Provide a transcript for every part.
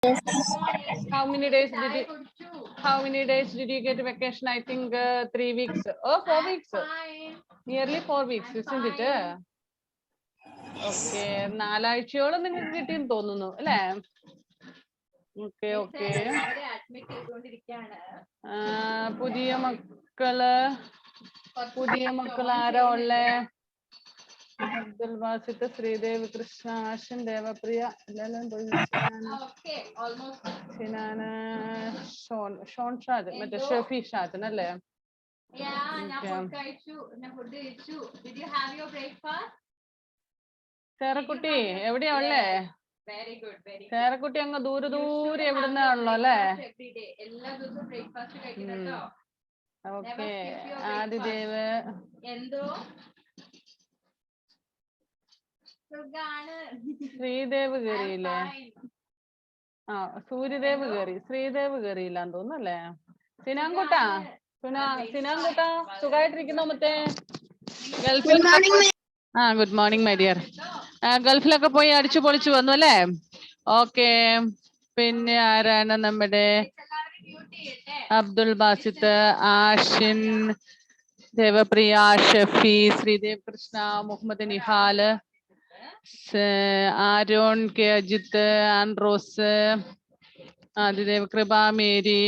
Yes. How many days did you get vacation? I think 3 weeks. Oh, 4 weeks. Nearly 4 weeks, isn't it? Okay. 4 ആഴ്ചയോളം നിങ്ങൾക്ക് കിട്ടിയെന്ന് തോന്നുന്നു അല്ലേ? Okay okay. പുതിയ മക്കൾ ആരാ ഉള്ളേ? അബ്ദുൽ ബാസിത്ത്, ശ്രീദേവ്, കൃഷ്ണ, ആശൻ, ദേവപ്രിയ, സിനാന്, ഷോൺ ഷാജൻ, മറ്റേ ഷെഫി ഷാജൻ അല്ലേ? ചേറക്കുട്ടി എവിടെയാ ഉള്ളേ? ചേറക്കുട്ടി അങ്ങ് ദൂരെ എവിടുന്നാണല്ലോ അല്ലേ? ഓക്കെ. ആദിദേവ്, ശ്രീദേവ് കയറിയില്ലേ? ആ സൂര്യദേവ് കയറി, ശ്രീദേവ് കയറിയില്ലാന്ന് തോന്നുന്നു അല്ലേ? സിനാൻകുട്ടാ സുഖമായിട്ടിരിക്കുന്നോ? മറ്റേ ഗൾഫിൽ ഗുഡ് മോർണിംഗ് മൈ ഡിയർ. ഗൾഫിലൊക്കെ പോയി അടിച്ചു പൊളിച്ചു വന്നു അല്ലേ? ഓക്കെ. പിന്നെ ആരാണ് നമ്മുടെ അബ്ദുൽ ബാസിത്ത്, ആഷിൻ, ദേവപ്രിയ, ഷെഫി, ശ്രീദേവ് കൃഷ്ണ, മുഹമ്മദ് നിഹാല്, ആരോൺ കെ, അജിത്ത്, ആൻഡ്രോസ്, ആദിദേവ്, കൃപ, മേരി,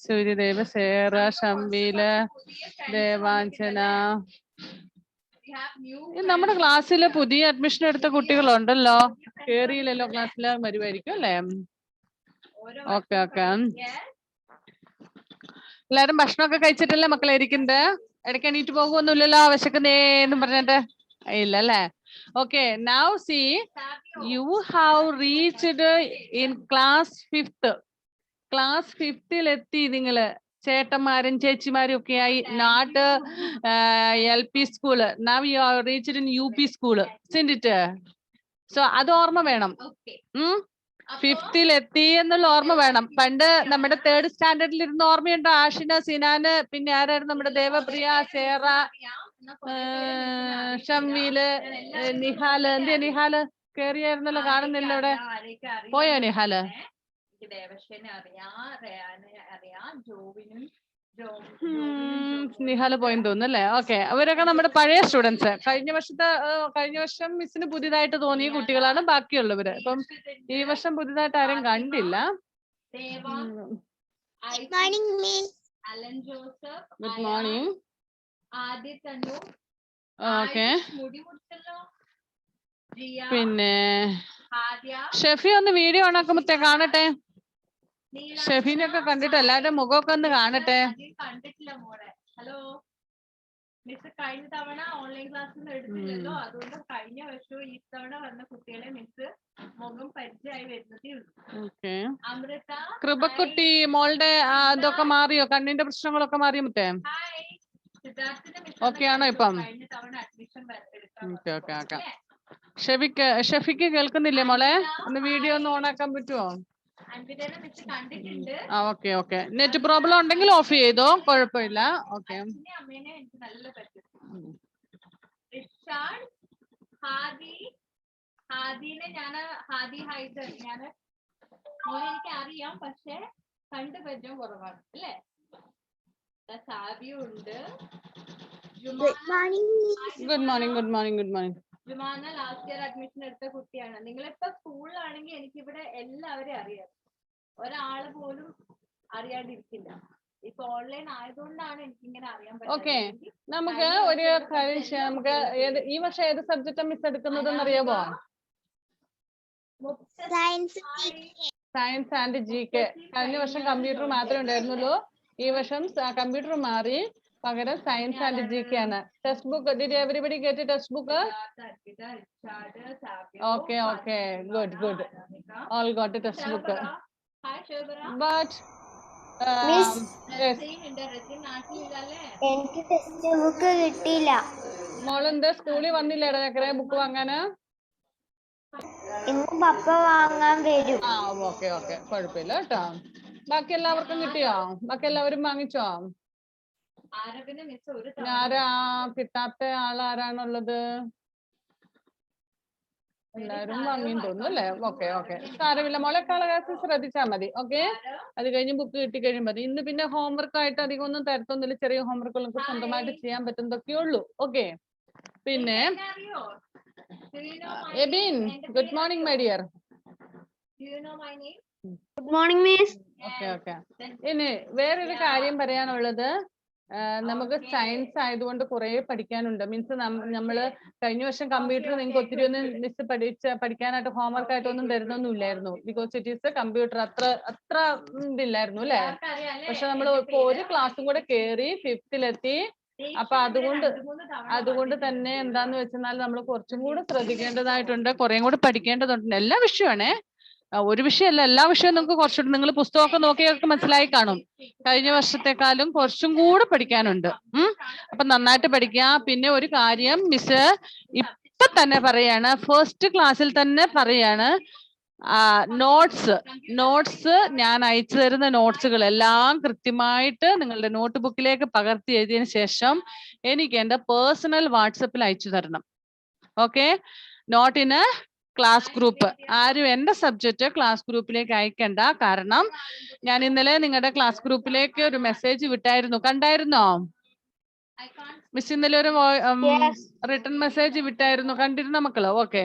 സൂര്യദേവ്, സേറ, ഷംബീല്, ദേവാഞ്ജന. നമ്മുടെ ക്ലാസ്സില് പുതിയ അഡ്മിഷൻ എടുത്ത കുട്ടികളുണ്ടല്ലോ, കേറിയില്ലല്ലോ ക്ലാസ്സില്, വരുമായിരിക്കും അല്ലേ? Okay okay. എല്ലാരും ഭക്ഷണമൊക്കെ കഴിച്ചിട്ടല്ലേ മക്കളെ ഇരിക്കുന്നത്? ഇടയ്ക്ക് എണീറ്റ് പോകുമൊന്നുമില്ലല്ലോ വിശക്കുന്നേന്നും പറഞ്ഞിട്ട്? ഇല്ല അല്ലേ? Okay, now see, you have reached in class 5th. Class 5th എത്തി നിങ്ങള്, ചേട്ടന്മാരും ചേച്ചിമാരും ഒക്കെ ആയി. Not LP school. Now you are reached in UP school, isn't it? So അത് ഓർമ്മ വേണം. 5th എത്തി എന്നുള്ള ഓർമ്മ വേണം. പണ്ട് നമ്മുടെ 3rd സ്റ്റാൻഡേർഡിൽ ഇരുന്ന് ഓർമ്മയുണ്ടോ? ആഷിന, സിനാന്, പിന്നെ ആരായിരുന്നു നമ്മുടെ ദേവപ്രിയ, സേറ, ഷംവീല്, നിഹാല്. എന്തിയാ നിഹാല് കേറിയായിരുന്നല്ലോ, കാണുന്നില്ല ഇവിടെ. പോയോ നിഹാല്? നിഹാല് പോയെന്ന് തോന്നുന്നു അല്ലേ? ഓക്കെ. അവരൊക്കെ നമ്മുടെ പഴയ സ്റ്റുഡൻസ്. കഴിഞ്ഞ വർഷം മിസ്സിന് പുതിയതായിട്ട് തോന്നിയ കുട്ടികളാണ് ബാക്കിയുള്ളവര്. അപ്പം ഈ വർഷം പുതിയതായിട്ട് ആരും കണ്ടില്ല. Good morning. ഓക്കെ. പിന്നെ ഷെഫി ഒന്ന് വീഡിയോ ഓണാക്കുമ്പത്തേ കാണട്ടെ. ഷെഫീനൊക്കെ കണ്ടിട്ട് എല്ലാവരുടെ മുഖമൊക്കെ ഒന്ന് കാണട്ടെ. ഹലോ മിസ്, കഴിഞ്ഞ തവണ ഓൺലൈൻ ക്ലാസ്സിൽ എടുത്തില്ലല്ലോ, അതുകൊണ്ട് കഴിഞ്ഞ വർഷവും ഈ തവണ വന്ന കുട്ടികളെ മിസ് മുഖം പരിചയമായി വരുന്നതേ ഉള്ളൂ. അമൃത, കൃപക്കുട്ടി മോളുടെ ഇതൊക്കെ മാറിയോ? കണ്ണിന്റെ പ്രശ്നങ്ങളൊക്കെ മാറിയോ മുത്തേ? ഓക്കെ ആണോ ഇപ്പം? ഷെഫിക്ക് കേൾക്കുന്നില്ലേ മോളെ? ഒന്ന് വീഡിയോ ഒന്ന് ഓണാക്കാൻ പറ്റുമോ? Okay okay. നെറ്റ് പ്രോബ്ലം ഉണ്ടെങ്കിൽ ഓഫ് ചെയ്തോ, കുഴപ്പമില്ല. ഓക്കെ. ഹാദിനെ ഹാദി ഹൈദർ എനിക്ക് അറിയാം, പക്ഷെ കണ്ടു പരിചയം കുറവാണ് അല്ലേ? സാബിയുണ്ട്. Good morning. Jumana last year admission എടുത്ത കുട്ടിയാണ്. നിങ്ങളിപ്പോ സ്കൂളിലാണെങ്കിൽ എനിക്കിവിടെ എല്ലാവരെയും അറിയാം, ഒരാള് പോലും അറിയാണ്ടിരിക്കില്ല. ഇപ്പൊ ഓൺലൈൻ ആയതുകൊണ്ടാണ് എനിക്ക് ഇങ്ങനെ അറിയാൻ പറ്റുന്നത്. ഓക്കെ, നമുക്ക് ഒരു കാര്യം ചെയ്യാം. നമുക്ക് ഈ വർഷം ഏത് സബ്ജക്റ്റാ മിസ് എടുക്കുന്നതെന്ന് അറിയാമോ? Science and GK. കഴിഞ്ഞ വർഷം കമ്പ്യൂട്ടർ മാത്രമേ ഉണ്ടായിരുന്നുള്ളൂ. ഈ വർഷം കമ്പ്യൂട്ടർ മാറി, പകരം സയൻസ് ആൻഡ് GK ആണ്. Text book, did everybody get text book? Okay okay, good. All got text book. But എനിക്ക് ടെക്സ്റ്റ് ബുക്ക് കിട്ടിയില്ല. മോളെന്താ സ്കൂളിൽ വന്നില്ലേടാ ചക്കരെ ബുക്ക് വാങ്ങാന്? ഇന്ന് പപ്പ വാങ്ങാൻ വരും. ഓക്കെ കുഴപ്പമില്ല കേട്ടോ. ബാക്കി എല്ലാവർക്കും കിട്ടിയോ? ബാക്കി എല്ലാവരും വാങ്ങിച്ചോ? ആരാ കിട്ടാത്ത ആളാരാണുള്ളത്? എല്ലാവരും വാങ്ങിന്ന് തോന്നുന്നു അല്ലേ? ഓക്കെ ഓക്കെ, സാരമില്ല മോളെ, കളകാസ് ശ്രദ്ധിച്ചാൽ മതി. ഓക്കെ, അത് കഴിഞ്ഞ് ബുക്ക് കിട്ടി കഴിയുമ്പോൾ മതി. ഇന്ന് പിന്നെ ഹോംവർക്ക് ആയിട്ട് അധികം ഒന്നും തരത്തൊന്നുമില്ല, ചെറിയ ഹോംവർക്കുകൾ നമുക്ക് സ്വന്തമായിട്ട് ചെയ്യാൻ പറ്റുന്നതൊക്കെ ഉള്ളൂ. ഓക്കെ, പിന്നെ Ebin, good morning my dear. Good morning miss. Okay okay, ഇനി വേറൊരു കാര്യം പറയാനുള്ളത്, നമുക്ക് സയൻസ് ആയതുകൊണ്ട് കുറെ പഠിക്കാനുണ്ട്. മീൻസ് നമ്മള് കഴിഞ്ഞ വർഷം കമ്പ്യൂട്ടർ നിങ്ങൾക്ക് ഒത്തിരി ഒന്നും മിസ് പഠിക്കാനായിട്ട് ഹോംവർക്ക് ആയിട്ടൊന്നും തരുന്നൊന്നും ഇല്ലായിരുന്നു. ബിക്കോസ് ഇറ്റ് ഈസ് കമ്പ്യൂട്ടർ, അത്ര ഇതില്ലായിരുന്നു അല്ലെ? പക്ഷെ നമ്മൾ ഇപ്പൊ ഒരു ക്ലാസ്സും കൂടെ കേറി 5th അപ്പൊ അതുകൊണ്ട് തന്നെ എന്താന്ന് വെച്ചാൽ നമ്മൾ കുറച്ചും കൂടെ ശ്രദ്ധിക്കേണ്ടതായിട്ടുണ്ട്, കുറേം കൂടെ പഠിക്കേണ്ടതുണ്ട്. എല്ലാ വിഷയമാണേ, ഒരു വിഷയമല്ല, എല്ലാ വിഷയവും നിങ്ങൾക്ക് കുറച്ചുകൂടി, നിങ്ങൾ പുസ്തകമൊക്കെ നോക്കിയൊക്കെ മനസ്സിലായി കാണും. കഴിഞ്ഞ വർഷത്തെക്കാളും കുറച്ചും കൂടെ പഠിക്കാനുണ്ട്. അപ്പൊ നന്നായിട്ട് പഠിക്കുക. പിന്നെ ഒരു കാര്യം മിസ് ഇപ്പൊ തന്നെ പറയാണ്, ഫസ്റ്റ് ക്ലാസ്സിൽ തന്നെ പറയാണ്, നോട്ട്സ് ഞാൻ അയച്ചു തരുന്ന നോട്ട്സുകൾ എല്ലാം കൃത്യമായിട്ട് നിങ്ങളുടെ നോട്ട് ബുക്കിലേക്ക് പകർത്തി എഴുതിയതിനു ശേഷം എനിക്ക് എന്റെ പേഴ്സണൽ വാട്സപ്പിൽ അയച്ചു തരണം. Okay, not in class group. ആരും എന്റെ സബ്ജക്റ്റ് ക്ലാസ് ഗ്രൂപ്പിലേക്ക് അയക്കണ്ട. കാരണം ഞാൻ ഇന്നലെ നിങ്ങളുടെ ക്ലാസ് ഗ്രൂപ്പിലേക്ക് ഒരു മെസ്സേജ് വിട്ടായിരുന്നു, കണ്ടായിരുന്നോ മിസ്? ഇന്നലെ ഒരു റിട്ടേൺ മെസ്സേജ് വിട്ടായിരുന്നു, കണ്ടിരുന്ന മക്കള്? ഓക്കെ,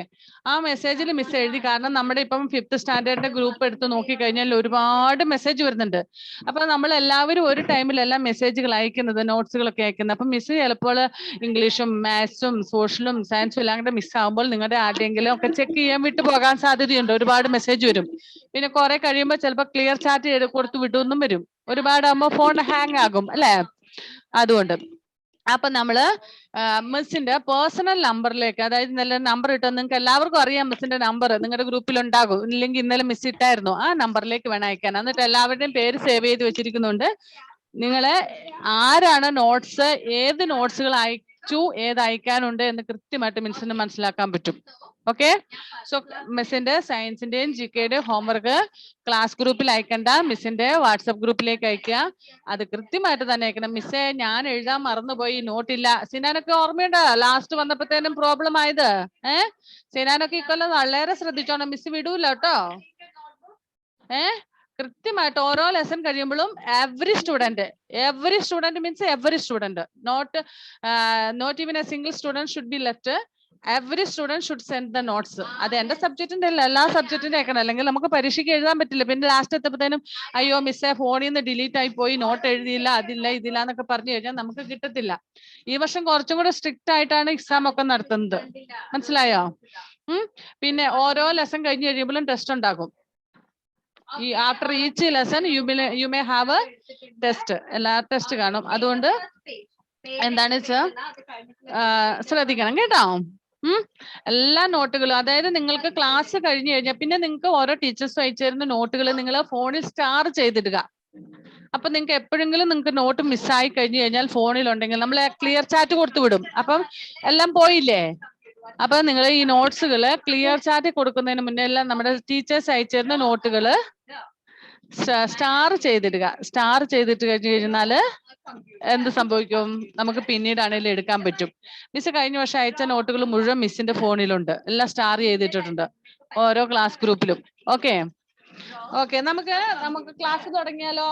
ആ മെസ്സേജിൽ മിസ് എഴുതി, കാരണം നമ്മുടെ ഇപ്പം 5th സ്റ്റാൻഡേർഡിന്റെ ഗ്രൂപ്പ് എടുത്ത് നോക്കി കഴിഞ്ഞാൽ ഒരുപാട് മെസ്സേജ് വരുന്നുണ്ട്. അപ്പൊ നമ്മൾ എല്ലാവരും ഒരു ടൈമിലല്ല മെസ്സേജുകൾ അയക്കുന്നത്, നോട്ട്സുകളൊക്കെ അയക്കുന്നത്. അപ്പൊ മിസ് ചിലപ്പോൾ ഇംഗ്ലീഷും മാത്സും സോഷ്യലും സയൻസും എല്ലാം കൂടെ മിസ് ആകുമ്പോൾ നിങ്ങളുടെ ആരുടെയെങ്കിലും ഒക്കെ ചെക്ക് ചെയ്യാൻ വിട്ടു പോകാൻ സാധ്യതയുണ്ട്. ഒരുപാട് മെസ്സേജ് വരും. പിന്നെ കുറെ കഴിയുമ്പോൾ ചിലപ്പോൾ ക്ലിയർ ചാറ്റ് കൊടുത്ത് വിട്ടൊന്നും വരും. ഒരുപാടാകുമ്പോൾ ഫോൺ ഹാങ് ആകും അല്ലെ? അതുകൊണ്ട് അപ്പൊ നമ്മള് മിസ്സിന്റെ പേഴ്സണൽ നമ്പറിലേക്ക്, അതായത് നല്ല നമ്പർ ഇട്ടാൽ നിങ്ങൾക്ക് എല്ലാവർക്കും അറിയാം, മിസ്സിന്റെ നമ്പർ നിങ്ങളുടെ ഗ്രൂപ്പിൽ ഉണ്ടാകും. ഇല്ലെങ്കിൽ ഇന്നലെ മിസ് ഇട്ടായിരുന്നു, ആ നമ്പറിലേക്ക് വേണം അയക്കാൻ. എന്നിട്ട് എല്ലാവരുടെയും പേര് സേവ് ചെയ്ത് വെച്ചിരിക്കുന്നുണ്ട്. നിങ്ങളെ ആരാണ് നോട്ട്സ്, ഏത് നോട്ട്സുകൾ അയച്ചു, ഏത് അയക്കാനുണ്ട് എന്ന് കൃത്യമായിട്ട് മിസ്സിന് മനസ്സിലാക്കാൻ പറ്റും. ഓക്കെ, സോ മിസ്സിന്റെ സയൻസിന്റെയും ജികെയുടെയും ഹോംവർക്ക് ക്ലാസ് ഗ്രൂപ്പിൽ അയക്കണ്ട, മിസ്സിന്റെ വാട്സപ്പ് ഗ്രൂപ്പിലേക്ക് അയക്കുക. അത് കൃത്യമായിട്ട് തന്നെ അയക്കണം. മിസ്സേ, ഞാൻ എഴുതാൻ മറന്നുപോയി, നോട്ടില്ല. സിനാനൊക്കെ ഓർമ്മയുണ്ടോ ലാസ്റ്റ് വന്നപ്പോഴത്തേനും പ്രോബ്ലം ആയത്? സിനാനൊക്കെ ഇക്കൊല്ലം വളരെ ശ്രദ്ധിച്ചോണം, മിസ് വിടൂല കേട്ടോ. കൃത്യമായിട്ട് ഓരോ ലെസൺ കഴിയുമ്പോഴും every student means every student, not even a single student should be left. Every student should send the notes. അത് എന്റെ സബ്ജക്റ്റിന്റെ അല്ല, എല്ലാ സബ്ജക്റ്റിന്റെ അയക്കണം, അല്ലെങ്കിൽ നമുക്ക് പരീക്ഷയ്ക്ക് എഴുതാൻ പറ്റില്ല. പിന്നെ ലാസ്റ്റ് എത്തപ്പോഴത്തേനും അയ്യോ മിസ്സേ ഫോണിൽ നിന്ന് ഡിലീറ്റ് ആയി പോയി, നോട്ട് എഴുതിയില്ല, അതില്ല ഇതില്ല എന്നൊക്കെ പറഞ്ഞു കഴിഞ്ഞാൽ നമുക്ക് കിട്ടത്തില്ല. ഈ വർഷം കുറച്ചും കൂടെ സ്ട്രിക്റ്റ് ആയിട്ടാണ് എക്സാം ഒക്കെ നടത്തുന്നത്, മനസ്സിലായോ? പിന്നെ ഓരോ ലെസൺ കഴിഞ്ഞ് കഴിയുമ്പോഴും ടെസ്റ്റ് ഉണ്ടാകും. ഈ after each lesson you may have A test, എല്ലാ ടെസ്റ്റ് കാണും. അതുകൊണ്ട് എന്താണ് വെച്ചാൽ ശ്രദ്ധിക്കണം കേട്ടോ. എല്ലാ നോട്ടുകളും, അതായത് നിങ്ങൾക്ക് ക്ലാസ് കഴിഞ്ഞു കഴിഞ്ഞാൽ പിന്നെ നിങ്ങൾക്ക് ഓരോ ടീച്ചേഴ്സ് അയച്ചു തരുന്ന നോട്ടുകൾ നിങ്ങൾ ഫോണിൽ സ്റ്റാർ ചെയ്തിടുക. അപ്പൊ നിങ്ങൾക്ക് എപ്പോഴെങ്കിലും നിങ്ങൾക്ക് നോട്ട് മിസ്സായി കഴിഞ്ഞു കഴിഞ്ഞാൽ ഫോണിൽ ഉണ്ടെങ്കിൽ നമ്മൾ ക്ലിയർ ചാറ്റ് കൊടുത്തു വിടും. അപ്പം എല്ലാം പോയില്ലേ? അപ്പൊ നിങ്ങൾ ഈ നോട്ട്സുകള് ക്ലിയർ ചാറ്റ് കൊടുക്കുന്നതിന് മുന്നേ എല്ലാം നമ്മുടെ ടീച്ചേഴ്സ് അയച്ചു തരുന്ന നോട്ടുകള് സ്റ്റാർ ചെയ്തിടുക. സ്റ്റാർ ചെയ്തിട്ട് കഴിഞ്ഞു കഴിഞ്ഞാല് എന്ത് സംഭവിക്കും? നമുക്ക് പിന്നീടാണെങ്കിലും എടുക്കാൻ പറ്റും. മിസ് കഴിഞ്ഞ വർഷം അയച്ച നോട്ടുകൾ മുഴുവൻ മിസ്സിന്റെ ഫോണിലുണ്ട്, എല്ലാം സ്റ്റാർ ചെയ്തിട്ടുണ്ട് ഓരോ ക്ലാസ് ഗ്രൂപ്പിലും. ഓക്കെ ഓക്കെ, നമുക്ക് ക്ലാസ് തുടങ്ങിയാലോ?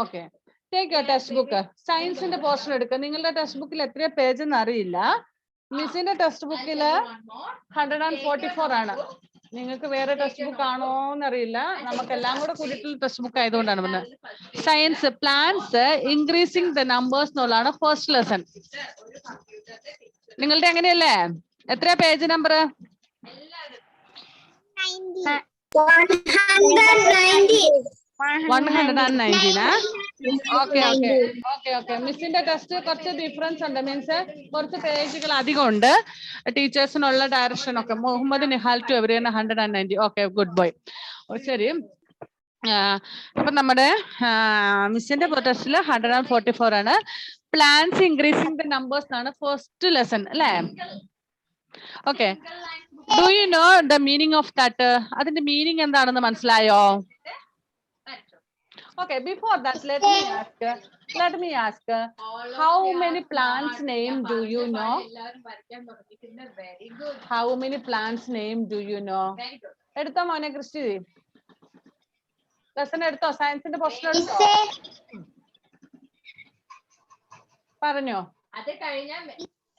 Okay, take your text book. സയൻസിന്റെ പോർഷൻ എടുക്കുക. നിങ്ങളുടെ ടെക്സ്റ്റ് ബുക്കിൽ എത്ര പേജ് എന്ന് അറിയില്ല. മിസ്സിന്റെ ടെക്സ്റ്റ് ബുക്കില് 144 ആണ്. നിങ്ങൾക്ക് വേറെ ടെക്സ്റ്റ് ബുക്ക് ആണോ എന്നറിയില്ല. നമുക്ക് എല്ലാം കൂടെ കൂടിയിട്ടുള്ള ടെക്സ്റ്റ് ബുക്ക് ആയതുകൊണ്ടാണ് പറഞ്ഞത്. Science plants increasing the numbers എന്നുള്ളതാണ് ഫസ്റ്റ് ലെസൺ. നിങ്ങളുടെ എങ്ങനെയല്ലേ? എത്ര page number? 119. Okay okay okay okay. മിസ്സിന്റെ ടെസ്റ്റ് കുറച്ച് ഡിഫറൻസ് ഉണ്ട്, മീൻസ് കുറച്ച് പേജുകൾ അധികം ഉണ്ട്. ടീച്ചേഴ്സിനുള്ള ഡയറക്ഷൻ ഒക്കെ. Muhammad Nihal to every 190. Okay, good boy. ശരി, അപ്പൊ നമ്മുടെ മിസ്സിന്റെ ടെസ്റ്റിൽ 144 ആണ്. പ്ലാൻസ് ഇൻക്രീസിംഗ് ദ നമ്പേഴ്സ് ആണ് ഫസ്റ്റ് ലെസൺ അല്ലേ? Okay, do you know the meaning of that? അതിന്റെ മീനിങ് എന്താണെന്ന് മനസ്സിലായോ? Okay, before that, let me ask, how many plants name do you know? Very good. How many plants name do you know? Very good. എടുത്തോ മോനെ Christy, lesson എടുത്തോ, സയൻസിന്റെ portion എടുത്തോ, പറഞ്ഞോ. അത് കഴിഞ്ഞാൽ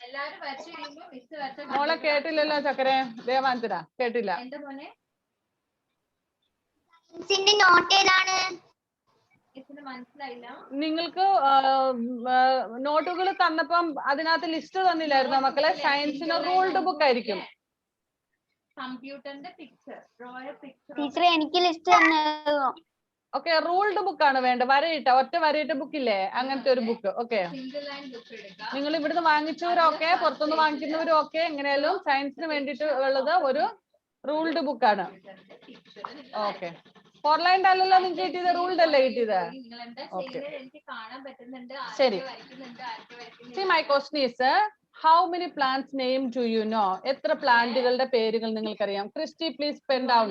എല്ലാരും വരച്ചു കഴിയുമ്പോ മിസ് വരച്ച മോളെ കേട്ടില്ലല്ലോ ചക്കരെ, ദേവാന്തര കേട്ടില്ല. എന്താ മോനെ നോട്ട് ഏതാണ്? മിസ്സിന് മനസ്സിലായില്ല. നിങ്ങൾക്ക് നോട്ടുകൾ തന്നപ്പം അതിനകത്ത് ലിസ്റ്റ് തന്നില്ലായിരുന്നോ മക്കളെ? സയൻസിന് റൂൾഡ് ബുക്ക് ആയിരിക്കും. കമ്പ്യൂട്ടറിന്റെ പിക്ചർ, പിക്ചർ. ടീച്ചറെ എനിക്ക് ലിസ്റ്റ് തന്നോ? ഓക്കെ, റൂൾഡ് ബുക്ക് ആണ് വേണ്ടത്. വരയിട്ട ഒറ്റ വരയിട്ട ബുക്ക് ഇല്ലേ, അങ്ങനത്തെ ഒരു book. Okay, single line book എടുക്കാം. നിങ്ങൾ ഇവിടുന്ന് വാങ്ങിച്ചവരൊക്കെ പുറത്തുനിന്ന് വാങ്ങിക്കുന്നവരും ഒക്കെ എങ്ങനെയാലും സയൻസിന് വേണ്ടിയിട്ട് ഉള്ളത് ഒരു റൂൾഡ് ബുക്ക് ആണ്. ഓക്കെ, 4 ലൈൻ അല്ലല്ലോ നിങ്ങൾക്ക് കിട്ടിയത്, റൂൾഡ് അല്ലേ കിട്ടിയത്? നിങ്ങൾ എന്താ ചെയ്യുന്നത് എനിക്ക് കാണാൻ പറ്റുന്നുണ്ട്. ശരി. വരയ്ക്കുന്നുണ്ട്, ആർക്ക് വരയ്ക്കുന്നില്ല. See, my question is, how many plants name do you know? എത്ര പ്ലാന്റുകളുടെ പേരുകൾ നിങ്ങൾക്കറിയാം? Christy, please pen down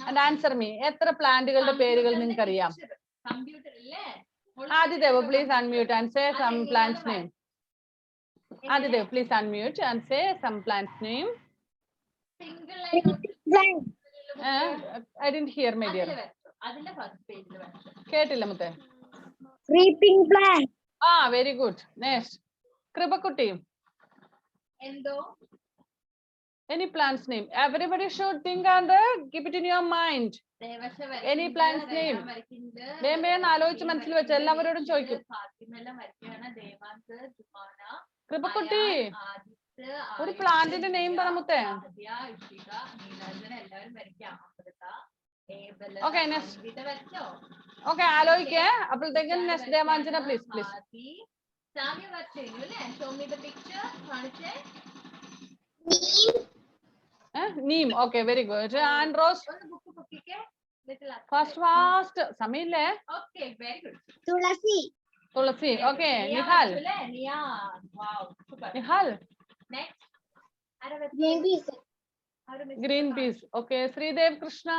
and answer me. എത്ര പ്ലാന്റുകളുടെ പേരുകൾ നിങ്ങൾക്കറിയാം? കമ്പ്യൂട്ടർ അല്ലേ? Adidev, please unmute and say some plants name. Adidev, please unmute and say some plants name. Single line I didn't hear, my dear. അതിന്റെ ഫസ്റ്റ് പേജിൽ വരച്ചു. കേട്ടില്ല മുത്തേ. Creeping plant. Very good. Next, കൃപക്കുട്ടി. എന്തോ Any plants name? Everybody should think and keep it in your mind. Any plants name? വേഗം ആലോചിച്ച് മനസ്സിൽ വെച്ച് എല്ലാവരോടും ചോദിക്കും. കൃപക്കുട്ടി, ഒരു പ്ലാന്റിന്റെ നെയിം പറ മുത്തേ. Okay, next. Okay, ആലോചിക്കേ. അപ്പോഴത്തേക്കും next Devanjana, please please. Neem. Okay, very good. And Rose, fast. സമയമില്ലേ? Okay, very good. Tulsi. Okay, Nihal. Nihal. Next. Green peas. Okay, Sreedev Krishna.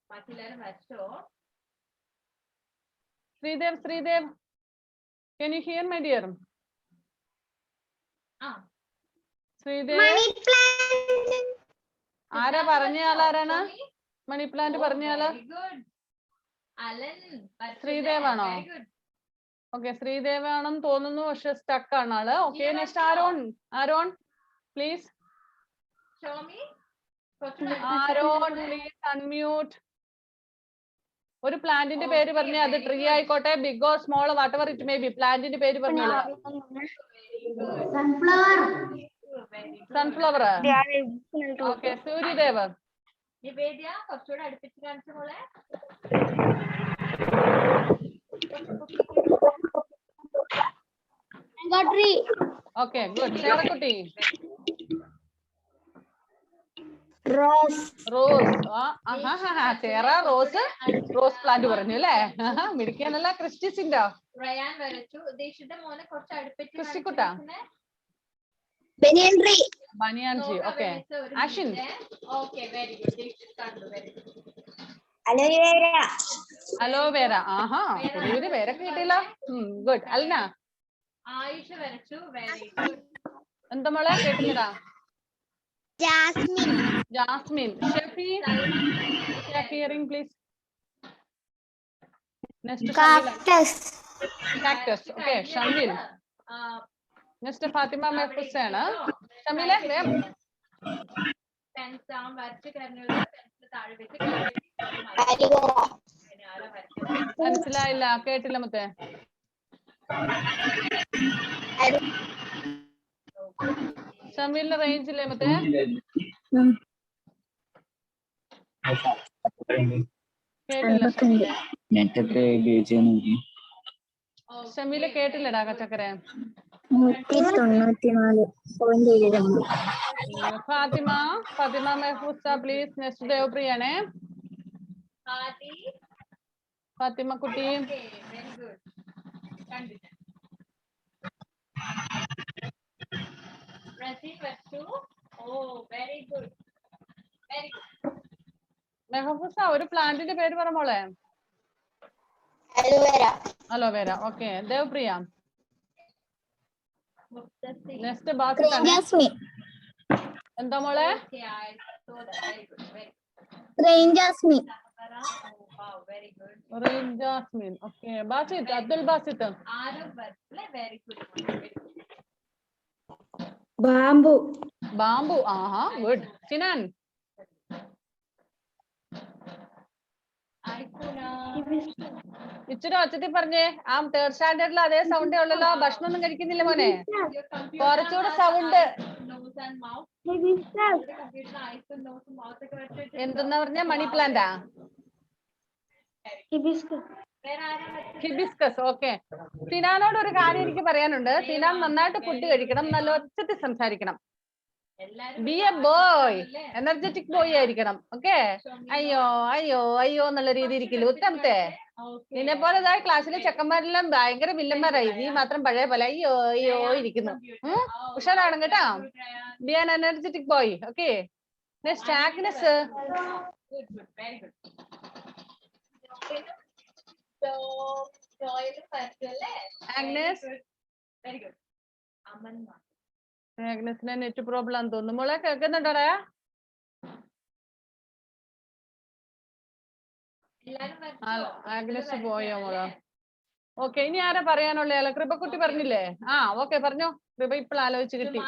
ബാക്കിയെല്ലാരും വരച്ചോ? Sreedev, can you hear, my dear? Sreedev, ആരാ പറഞ്ഞ ആളാരാണ്? മണി പ്ലാന്റ് പറഞ്ഞാല് ശ്രീദേവാണോ? ഓക്കെ, ശ്രീദേവാണെന്ന് തോന്നുന്നു, പക്ഷെ സ്റ്റക്ക് ആണ് ആള്. Okay, next Aaron please. Aaron please unmute. ഒരു പ്ലാന്റിന്റെ പേര് പറഞ്ഞേ, അത് ട്രീ ആയിക്കോട്ടെ, big or small, whatever it may be. പ്ലാന്റിന്റെ പേര് പറഞ്ഞോളൂ. സൺഫ്ലവർ. ഓക്കെ, സൂര്യദേവ്. നിവേദ്യ, കുറച്ചുകൂടെ അടുപ്പിച്ച് കാണിച്ച പോലെ. Okay, good. ചേറക്കുട്ടി. റോസ്. ചേറ, റോസ് പ്ലാന്റ് പറഞ്ഞു അല്ലേ? മിടിക്കാനല്ല. ക്രിസ്റ്റിസിന്റെ റയാൻ വരച്ചു. ഉദ്ദേശിച്ചിട്ട് മോനെ കുറച്ച് അടുപ്പിച്ച്. ക്രിസ്റ്റിക്കുട്ടാ. Banyan tree. Okay, Ashwin. Okay, very good. Very good. Aloe vera. പുതിയൊരു പേരൊക്കെ കിട്ടിയില്ല. ഗുഡ്. അൽന. ആയിഷ വരച്ചു. Very good. എന്താ മോളെ കേട്ടില്ലടാ? Jasmine. Shefi, hearing please. Next, cactus. Okay, Shamil. Next, Fatima Mehfusana. Shamil, മനസ്സിലായില്ല, കേട്ടില്ല മുത്തേ. ഷമീലിന്റെ റേഞ്ച് ഇല്ലേ മുത്തേ? ഷമീല് കേട്ടില്ലടാ ചക്കരെ. ഫാത്തിമ മെഹ്ഫൂസ പ്ലീസ്. നെക്സ്റ്റ് ദേവപ്രിയാണേ. ഫാത്തിമ കുട്ടി. മെഹഫൂസ, ഒരു പ്ലാന്റിന്റെ പേര് പറ മോളെ. Aloe vera. Okay. Devpriya. Next Basit ആണ്. എന്താ മോളെ? Okay, I saw that. Very good. Very good. Rain jasmine. Wow, very good. Rain jasmine. Okay. Basit. Abdul Basit. Very good. Very good. Bamboo. Bamboo. Aha. Good. Sinan. ഇച്ചിരി ഒച്ചത്തിൽ പറഞ്ഞേ. ആ third സ്റ്റാൻഡേർഡിൽ അതേ സൗണ്ടേ ഉള്ളല്ലോ. ഭക്ഷണം ഒന്നും കഴിക്കുന്നില്ല മോനെ. കുറച്ചുകൂടെ സൗണ്ട്. എന്തെന്നാ പറഞ്ഞ? മണി പ്ലാന്റാ? ഹിബിസ്കസ്. ഓക്കെ. സിനാനോട് ഒരു കാര്യം എനിക്ക് പറയാനുണ്ട്. സിനാൻ നന്നായിട്ട് ഫുഡ് കഴിക്കണം, നല്ല ഒച്ചത്തിൽ സംസാരിക്കണം. B A boy, energetic boy ആയിരിക്കണം. ഓക്കെ. അയ്യോ അയ്യോ അയ്യോ എന്നുള്ള രീതി ഇരിക്കില്ല. ഉത്തമത്തെ നിന്നെ പോലെ ക്ലാസ്സിലെ ചെക്കന്മാരെല്ലാം ഭയങ്കര വില്ലന്മാരായി. നീ മാത്രം പഴയ പോലെ അയ്യോ അയ്യോ ഇരിക്കുന്നു. ഉഷാറാണ് കേട്ടോ. Be an energetic boy. Okay. Next Agnes. Agnes. ആഗ്നസിന് നെറ്റ് പ്രോബ്ലം ആണെന്ന് തോന്നുന്നു. മോളെ കേൾക്കുന്നുണ്ടോടാ? ആഗ്നസ് പോയോ മോളോ? ഓക്കെ. ഇനി ആരാ പറയാനുള്ള? കൃപക്കുട്ടി പറഞ്ഞില്ലേ? ആ ഓക്കെ പറഞ്ഞോ. കൃപ ഇപ്പോൾ ആലോചിച്ച് കിട്ടി.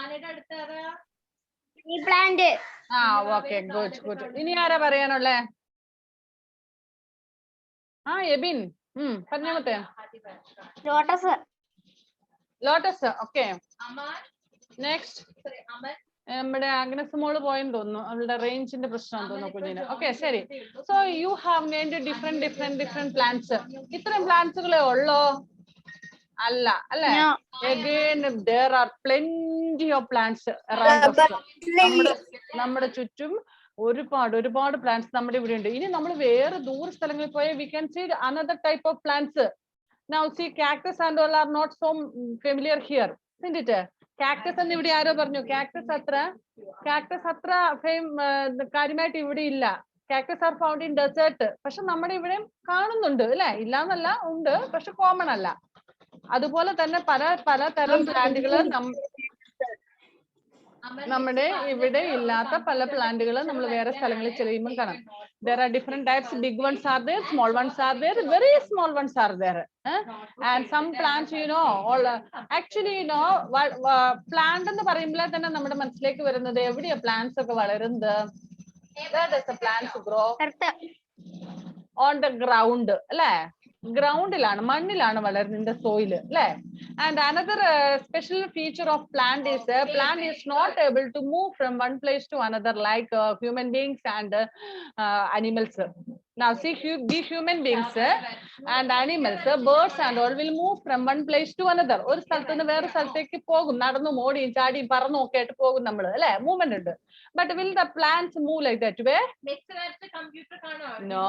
ആ ഓക്കെ. Good good. ഇനി ആരാ പറയാനുള്ളേ? ആ എബിൻ. പറഞ്ഞോ മറ്റേ. ലോട്ടസ്. ലോട്ടസ്. ഓക്കെ. നെക്സ്റ്റ് നമ്മുടെ ആഗ്നസ് മോള് പോയെന്ന് തോന്നുന്നു. അവളുടെ റേഞ്ചിന്റെ പ്രശ്നം തോന്നുന്നു കുഞ്ഞിന്. ഓക്കെ ശരി. So you have named different plants. ഇത്രയും പ്ലാന്റ്സുകളെ ഉള്ളോ? അല്ല അല്ലേ? Again there are plenty of plants around us. നമ്മുടെ ചുറ്റും ഒരുപാട് പ്ലാന്റ്സ് നമ്മുടെ ഇവിടെ ഉണ്ട്. ഇനി നമ്മൾ വേറെ ദൂര സ്ഥലങ്ങളിൽ പോയാൽ we can see another type of plants. Now see cactus and all are not so familiar here, isn't it? Cactus എന്ന് ഇവിടെ ആരോ പറഞ്ഞു. കാക്ടസ് അത്ര കാര്യമായിട്ട് ഇവിടെ ഇല്ല. Cactus are found in desert. പക്ഷെ നമ്മുടെ ഇവിടെ കാണുന്നുണ്ട് അല്ലെ? ഇല്ലാന്നല്ല, ഉണ്ട്, പക്ഷെ കോമൺ അല്ല. അതുപോലെ തന്നെ പല തരം പ്ലാന്റുകൾ നമ്മുടെ ഇവിടെ ഇല്ലാത്ത പല പ്ലാന്റുകൾ നമ്മൾ വേറെ സ്ഥലങ്ങളിൽ ചെല്ലുമ്പോൾ കാണാം. There are different types. Big ones are there, small ones are there, very small ones are there. And some plants, you know, all actually, you know, plant എന്ന് പറയുമ്പോൾ തന്നെ നമ്മുടെ മനസ്സിലേക്ക് വരുന്നത് എവിടെയാ പ്ലാന്റ്സ് ഒക്കെ വളരുന്നത്? Where does the plants grow? On the ground, അല്ലേ? ഗ്രൗണ്ടിലാണ്, മണ്ണിലാണ് വളരുന്നത്, in the soil, അല്ലേ? And another special feature of plant is not able to move from one place to another like human beings and animals. Now see, the human beings and animals, birds and all will move from one place to another. ഒരു സ്ഥലത്ത് നിന്ന് വേറെ സ്ഥലത്തേക്ക് പോകും, നടന്നും ഓടിയും ചാടിയും പറന്നും ഒക്കെ ആയിട്ട് പോകും നമ്മൾ, അല്ലേ? മൂവ്മെന്റ് ഉണ്ട്. But will the plants move like that way? No,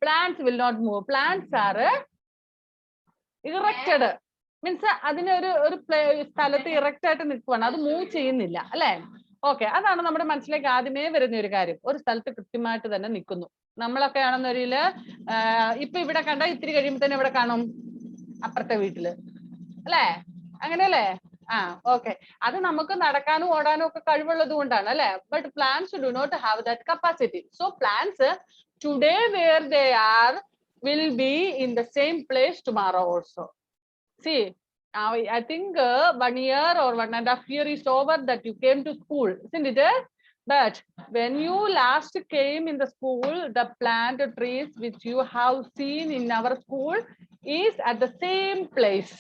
plants will not move. Plants are erected. Means അതിന് ഒരു സ്ഥലത്ത് ഇറക്റ്റ് ആയിട്ട് നിൽക്കുവാണ്, അത് മൂവ് ചെയ്യുന്നില്ല, അല്ലെ? ഓക്കെ. അതാണ് നമ്മുടെ മനസ്സിലേക്ക് ആദ്യമേ വരുന്ന ഒരു കാര്യം. ഒരു സ്ഥലത്ത് കൃത്യമായിട്ട് തന്നെ നിൽക്കുന്നു. നമ്മളൊക്കെ ആണെന്നൊരില് ഇപ്പൊ ഇവിടെ കണ്ട ഇത്തിരി കഴിയുമ്പോൾ തന്നെ ഇവിടെ കാണും അപ്പുറത്തെ വീട്ടില്, അല്ലേ? അങ്ങനെയല്ലേ? ആ ഓക്കെ. അത് നമുക്ക് നടക്കാനും ഓടാനും ഒക്കെ കഴിവുള്ളത് കൊണ്ടാണ്, അല്ലെ? But plants do not have that capacity. So plants today where they are will be in the same place tomorrow also. See, I think 1 year or 1.5 years is over that you came to school, isn't it? But when you last came in the school, the plant trees which you have seen in our school is at the same place.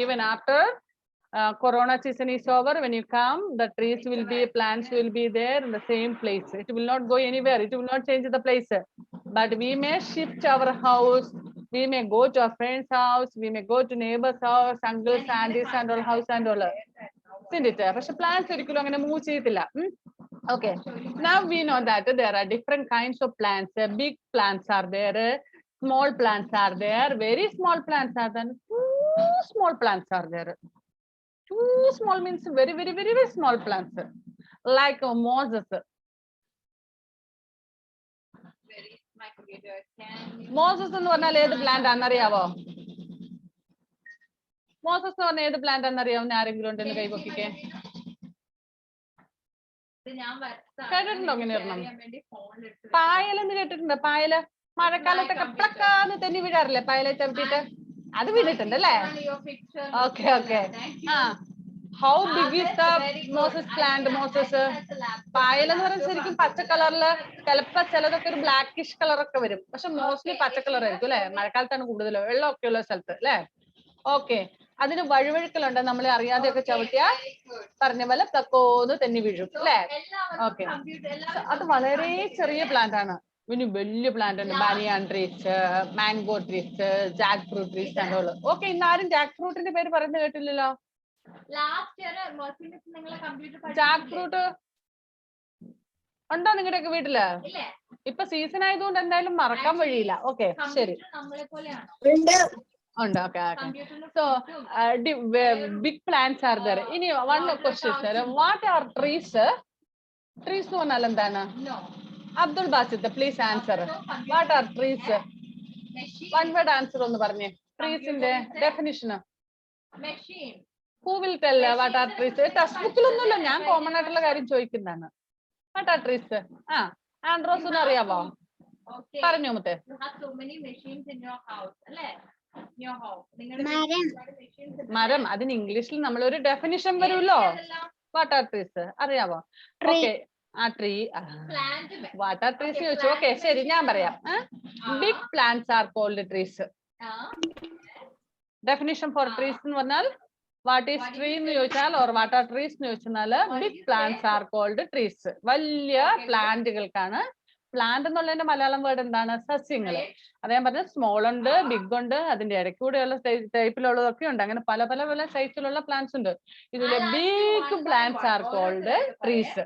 Even after corona season is over, when you come, the trees will be, plants will be there in the same place. It will not go anywhere. It will not change the place. But we may shift our house. We may go to a friend's house. We may go to neighbor's house, uncle's, aunties and all house and all. Isn't it? But plants ഒരിക്കലും അങ്ങനെ move ചെയ്യത്തില്ല. Okay. Now we know that there are different kinds of plants. Big plants are there. Small plants are there. Very small plants are there. Too small plants are there. Too small means very, very, very, very small plants. Like mosses. computer. Can you mosses എന്ന് പറഞ്ഞാൽ ഏത് plant ആണെന്നറിയാവോ? Moses എന്ന് പറഞ്ഞാൽ ഏത് plant ആണെന്നറിയാവുന്ന ആരെങ്കിലും ഉണ്ടെന്ന് കൈപൊക്കിക്കേ. ഇത് ഞാൻ വരച്ചതാണ്. കേട്ടിട്ടുണ്ടോ അങ്ങനെ ഒരെണ്ണം? അറിയാൻ വേണ്ടി phone എടുത്ത് പായലെന്ന് കേട്ടിട്ടുണ്ടോ? പായല് മഴക്കാലത്തൊക്കെ പ്ലക്കാന്ന് തെന്നി വീഴാറില്ലേ പായലെ ചവിട്ടിട്ട്? അത് വീണിട്ടുണ്ട് അല്ലേ? on your picture. Okay okay. Thank you. ആ how big is the Very good. Mosses plant? Mosses That's a laptop. പായലെന്ന് പറയുന്നത് ശരിക്കും പച്ച കളറില്, ചിലപ്പോ ചിലതൊക്കെ ഒരു ബ്ലാക്കിഷ് കളറൊക്കെ വരും, പക്ഷെ മോസ്റ്റ്ലി പച്ച കളർ ആയിരിക്കും അല്ലെ? മഴക്കാലത്താണ് കൂടുതൽ വെള്ളമൊക്കെ ഉള്ള സ്ഥലത്ത് അല്ലെ? ഓക്കെ. അതിന് വഴുവഴുക്കലുണ്ട്, നമ്മളെ അറിയാതെയൊക്കെ ചവിട്ടിയാ പറഞ്ഞ പോലെ പ്ലക്കോന്ന് തെന്നി വീഴും അല്ലെ? ഓക്കെ. അത് വളരെ ചെറിയ പ്ലാന്റ് ആണ്. പിന്നെ വലിയ പ്ലാന്റ് ഉണ്ട്, banyan trees, mango trees, jackfruit trees ആണുള്ളത്. ഓക്കെ. ഇന്ന് ആരും ജാക്ക് ഫ്രൂട്ടിന്റെ പേര് പറയുന്നത് കേട്ടില്ലല്ലോ. ലാസ്റ്റ് ഇയർ നിങ്ങളെ കമ്പ്യൂട്ടർ ജാക്ക് ഫ്രൂട്ട് ഉണ്ടോ നിങ്ങളുടെയൊക്കെ വീട്ടില്? ഇല്ലേ? ഇപ്പൊ സീസൺ ആയതുകൊണ്ട് എന്തായാലും മറക്കാൻ വഴിയില്ല. ഓക്കെ ശരി. നമ്മളെ പോലെയാണ് ഉണ്ട്. Okay okay. കമ്പ്യൂട്ടറിന്. So big plants are there. ഇനി one question, what are trees? Trees എന്ന് പറഞ്ഞാൽ എന്താണ്? Abdul Basith please answer. What are trees? One word answer ഒന്ന് പറഞ്ഞേ. ട്രീസിന്റെ definition. Machine. Who will tell what are trees? Text ബുക്കിലൊന്നുമില്ല, ഞാൻ കോമൺ ആയിട്ടുള്ള കാര്യം ചോദിക്കുന്നതാണ്. What are trees? ആ ആൻഡ്രോസിന് അറിയാവോ? Okay. പറഞ്ഞോ മുത്തേ. You have so many machines in your house, അല്ലേ? In your house. മരം. മരം. അതിന് ഇംഗ്ലീഷിൽ നമ്മളൊരു ഡെഫിനിഷൻ വരുമല്ലോ. വാട്ട് ആർ ട്രീസ് അറിയാവോ? ഓക്കെ. ആ ട്രീ വാട്ട് ആർ ട്രീസ് ചോദിച്ചു. ഓക്കെ ശരി, ഞാൻ പറയാം. Big plants are called trees. Definition for trees എന്ന് പറഞ്ഞാൽ വാട്ട് ഈസ് ട്രീ എന്ന് ചോദിച്ചാൽ ഓർ വാട്ട് ആർ ട്രീസ് എന്ന് ചോദിച്ചാൽ big plants are called trees. വലിയ പ്ലാന്റുകൾക്കാണ്. പ്ലാന്റ് എന്നുള്ളതിന്റെ മലയാളം വേർഡ് എന്താണ്? സസ്യങ്ങള്. അത് ഞാൻ പറഞ്ഞത് സ്മോൾ ഉണ്ട്, ബിഗ് ഉണ്ട്, അതിന്റെ ഇടയ്ക്കൂടെയുള്ള ടൈപ്പിലുള്ളതൊക്കെ ഉണ്ട്. അങ്ങനെ പല പല പല സൈസിലുള്ള പ്ലാന്റ്സ് ഉണ്ട്. ഇതിലെ big plants are called trees.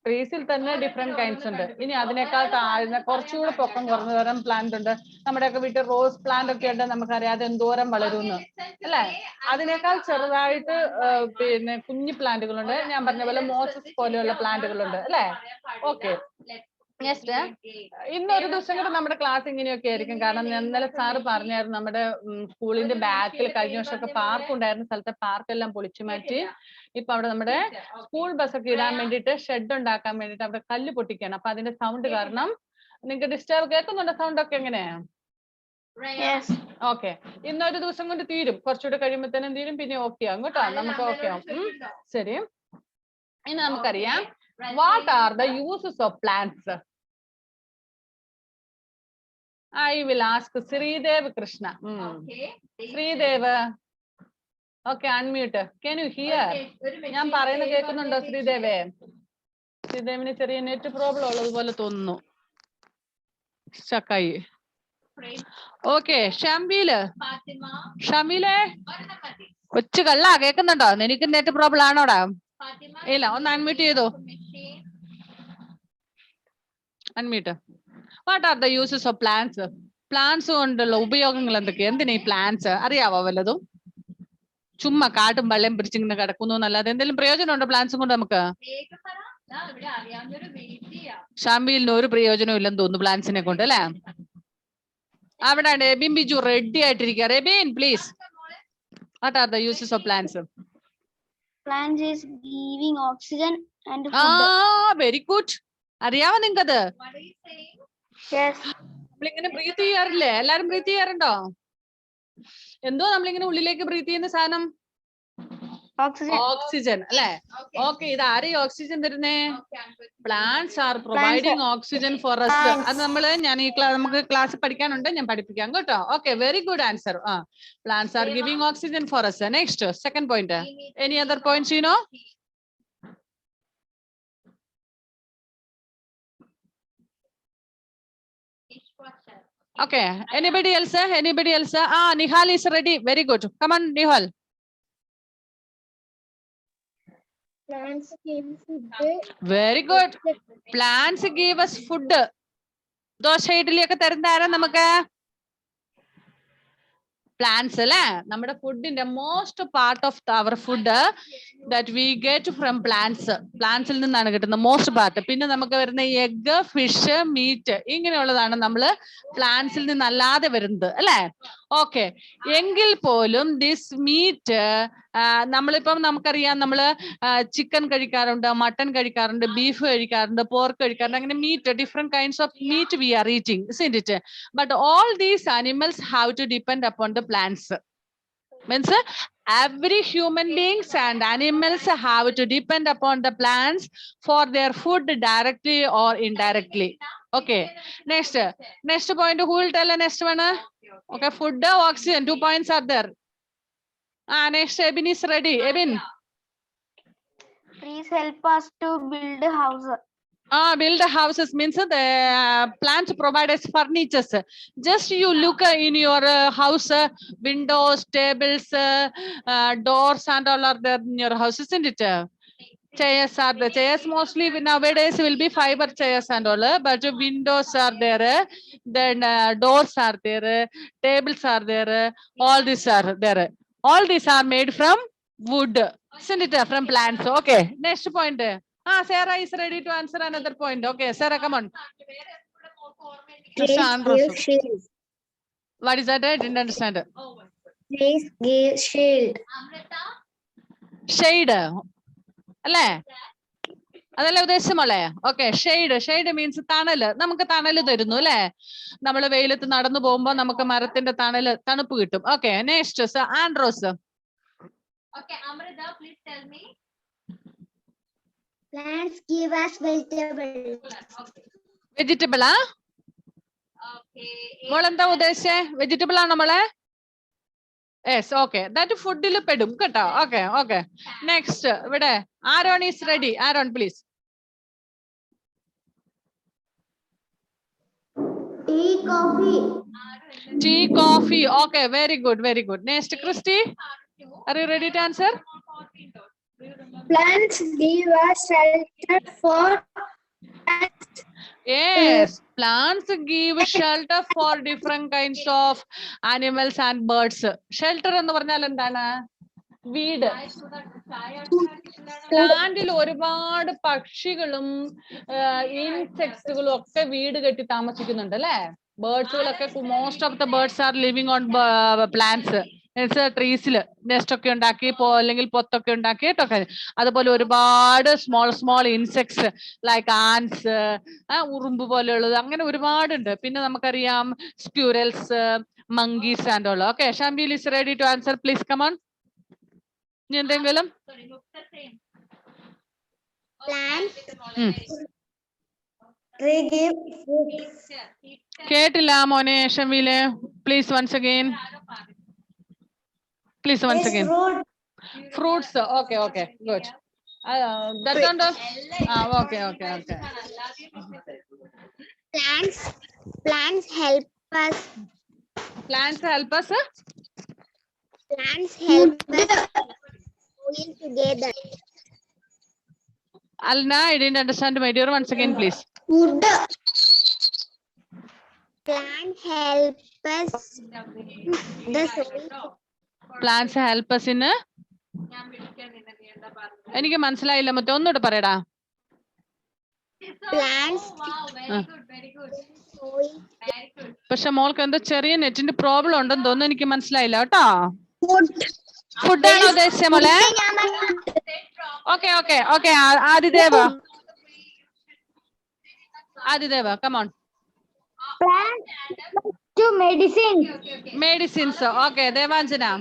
ട്രീസിൽ തന്നെ ഡിഫറെന്റ് കൈൻഡ്സ് ഉണ്ട്. ഇനി അതിനേക്കാൾ താഴ്ന്ന കുറച്ചുകൂടെ പൊക്കം കുറഞ്ഞ തരം പ്ലാന്റ് ഉണ്ട്. നമ്മുടെയൊക്കെ വീട്ടിൽ റോസ് പ്ലാന്റ് ഒക്കെ ഉണ്ട്, നമുക്കറിയാതെ എന്തോരം വളരുന്നു അല്ലെ? അതിനേക്കാൾ ചെറുതായിട്ട് പിന്നെ കുഞ്ഞു പ്ലാന്റുകളുണ്ട്. ഞാൻ പറഞ്ഞ പോലെ മോസസ് പോലെയുള്ള പ്ലാന്റുകളുണ്ട് അല്ലെ? ഓക്കെ. നെക്സ്റ്റ്, ഇന്നൊരു ദിവസം കൂടെ നമ്മുടെ ക്ലാസ് ഇങ്ങനെയൊക്കെ ആയിരിക്കും. കാരണം ഇന്നലെ സാറ് പറഞ്ഞായിരുന്നു നമ്മുടെ സ്കൂളിന്റെ ബാക്കിൽ കഴിഞ്ഞ വർഷമൊക്കെ പാർക്ക് ഉണ്ടായിരുന്ന സ്ഥലത്തെ പാർക്കെല്ലാം പൊളിച്ചു മാറ്റി ഇപ്പൊ അവിടെ നമ്മുടെ സ്കൂൾ ബസ്സൊക്കെ ഇടാൻ വേണ്ടിയിട്ട് ഷെഡ് ഉണ്ടാക്കാൻ വേണ്ടിയിട്ട് അവിടെ കല്ല് പൊട്ടിക്കുകയാണ്. അപ്പൊ അതിന്റെ സൗണ്ട് കാരണം നിങ്ങൾക്ക് ഡിസ്റ്റർബ് കേൾക്കുന്നുണ്ടോ? സൗണ്ട് ഒക്കെ എങ്ങനെയാ? ഓക്കെ. ഇന്നൊരു ദിവസം കൊണ്ട് തീരും, കുറച്ചുകൂടെ കഴിയുമ്പോഴത്തേനും തീരും, പിന്നെ ഓക്കെ ആവും കേട്ടോ. നമുക്ക് ഓക്കെ ആവും. ശരി. ഇനി നമുക്കറിയാം what are the uses of plants. I will ask Sridev Krishna. Sridev. Okay, unmute. Can you hear? ഞാൻ പറയുന്നത് കേൾക്കുന്നുണ്ടോ ശ്രീദേവേ? ശ്രീദേവിന് ചെറിയ നെറ്റ് പ്രോബ്ലം ഉള്ളതുപോലെ തോന്നുന്നു. ചക്കായി. ഓക്കെ. ഷംബീല്. ഷമീലേ കൊച്ചു കള്ള കേൾക്കുന്നുണ്ടോ? എനിക്ക് നെറ്റ് പ്രോബ്ലം ആണോടാ? ഇല്ല, ഒന്ന് അൺമ്യൂട്ട് ചെയ്തോ. Unmute. What are the uses of plants? Plants കൊണ്ടുള്ള ഉപയോഗങ്ങൾ എന്തൊക്കെയാ? എന്തിനാ ഈ പ്ലാന്റ്സ് അറിയാവോ വല്ലതും? ചുമ്മാ കാട്ടും പള്ളിയും പിടിച്ചിങ്ങനെ കിടക്കുന്നു എന്നല്ലാതെ എന്തെങ്കിലും പ്രയോജനം ഉണ്ടോ പ്ലാന്റ്സും കൊണ്ട് നമുക്ക്? ഷാംബീലിന് ഒരു പ്രയോജനവും ഇല്ലെന്ന് തോന്നുന്നു പ്ലാന്റ്സിനെ കൊണ്ട് അല്ലെ? അവിടെ റെബിൻ ബിജു റെഡി ആയിട്ടിരിക്കുക. Rebin please, what are the uses of plants? Plants is giving oxygen and food. Very good. അറിയാവോ നിങ്ങക്കത്? Yes. നമ്മളിങ്ങനെ ബ്രീത്ത് ചെയ്യാറില്ലേ? എല്ലാരും ബ്രീത്ത് ചെയ്യാറുണ്ടോ? എന്തോ നമ്മളിങ്ങനെ ഉള്ളിലേക്ക് ബ്രീത്ത് ചെയ്യുന്ന സാധനം? Oxygen. ഓക്സിജൻ അല്ലെ? ഓക്കെ. ഇത് ആരെയും ഓക്സിജൻ തരുന്നേ? Plants are providing oxygen for us. അത് നമ്മള് ഞാൻ ഈ നമുക്ക് ക്ലാസ് പഠിക്കാനുണ്ട്, ഞാൻ പഠിപ്പിക്കാം കേട്ടോ. Okay, very good answer. Plants are giving oxygen for us. Next, second point. Any other points you know? Okay, anybody else? Anybody else? Nihal is ready. Very good. Come on, Nihal. Plants give food. Very good. Plants give us food. Dosa idli ഒക്കെ തരുന്ന ആരാ നമുക്ക്? Plants അല്ലെ നമ്മുടെ ഫുഡിന്റെ most part of our food that we get from പ്ലാന്റ്സിൽ നിന്നാണ് കിട്ടുന്നത് മോസ്റ്റ് പാർട്ട്. പിന്നെ നമുക്ക് വരുന്ന എഗ്, ഫിഷ്, മീറ്റ് ഇങ്ങനെയുള്ളതാണ് നമ്മള് പ്ലാന്റ്സിൽ നിന്നല്ലാതെ വരുന്നത് അല്ലെ. ഓക്കെ, എങ്കിൽ പോലും ദിസ് മീറ്റ് നമ്മളിപ്പം നമുക്കറിയാം, നമ്മള് ചിക്കൻ കഴിക്കാറുണ്ട്, മട്ടൺ കഴിക്കാറുണ്ട്, ബീഫ് കഴിക്കാറുണ്ട്, പോർക്ക് കഴിക്കാറുണ്ട്, അങ്ങനെ meat different kinds of meat we are eating, isn't it? But all these animals have to depend upon the plants. Means every human beings and animals have to depend upon the plants for their food directly or indirectly. Okay, next point, who will tell the next one? Okay, food, oxygen, 2 points are there. Next, Ebin is ready. Ebin. Trees help us to build a house. Build houses means the plants provide us furnitures. Just you look in your house, windows, tables, doors and all are there in your house, isn't it? Chairs are the chairs mostly nowadays will be fiber chairs and all, but windows are there, then doors are there, tables are there, all these are there. All these are made from wood, isn't it? From plants. Okay, next point. Sarah is ready to answer another point. Okay, Sarah, come on. Trees give shield. What is that? I didn't understand. Trees give shield. Shade. അല്ലേ, അതല്ലേ ഉദ്ദേശിച്ച മോളെ? Okay, shade means തണല്. നമുക്ക് തണല് തരുന്നു അല്ലെ, നമ്മള് വെയിലത്ത് നടന്നു പോകുമ്പോ നമുക്ക് മരത്തിന്റെ തണുപ്പ് കിട്ടും. Okay, next Andros. Plants give us vegetables. Vegetable ആ മോളെന്താ ഉദ്ദേശിച്ചേ? വെജിറ്റബിൾ ആണോ മോളെ? യെസ്, ഓക്കെ, ദാറ്റ് ഫുഡിൽ പെടും കേട്ടോ. ഓക്കെ, നെക്സ്റ്റ് ഇവിടെ Aaron is ready. Aaron please. Tea, coffee. Okay, very good. Next, Christy, are you ready to answer? Plants give us shelter for plants. Yes, plants give shelter for different kinds of animals and birds. Shelter എന്ന് പറഞ്ഞാൽ എന്താണ്? വീട്. പ്ലാന്റിൽ ഒരുപാട് പക്ഷികളും ഇൻസെക്ട്സുകളും ഒക്കെ വീട് കെട്ടി താമസിക്കുന്നുണ്ട് അല്ലെ. ബേർഡ്സുകളൊക്കെ most of the birds are living on plants. ട്രീസില് നെസ്റ്റ് ഒക്കെ ഉണ്ടാക്കി അല്ലെങ്കിൽ പൊത്തൊക്കെ ഉണ്ടാക്കിയിട്ടൊക്കെ. അതുപോലെ ഒരുപാട് സ്മോൾ ഇൻസെക്ട്സ് ലൈക്ക് ആൻസ്, ഉറുമ്പ് പോലെയുള്ളത്, അങ്ങനെ ഒരുപാടുണ്ട്. പിന്നെ നമുക്കറിയാം squirrels, monkeys and all. Okay, Shambeel is ready to answer. Please come on. എന്തെങ്കിലും കേട്ടില്ല മോനെ ഷമീലെ. Please once again. Fruits. Okay, good. That kind of okay. Plants help us. Plants help us Growing together. Alna, I didn't understand, my dear. Once again, please. Wood. Plants help us. The soil. Plants help us in എനിക്ക് മനസ്സിലായില്ല മറ്റേ, ഒന്നുകൂടെ പറയടാ. പക്ഷെ മോൾക്ക് എന്തോ ചെറിയ നെറ്റിന്റെ പ്രോബ്ലം ഉണ്ടെന്ന് തോന്നുന്നു. എനിക്ക് മനസ്സിലായില്ല കേട്ടോ. ഫുഡാണോ ഉദ്ദേശിച്ച മോളെ? Okay. Adideva come on. To medicine. Medicines. Okay, Devanjana.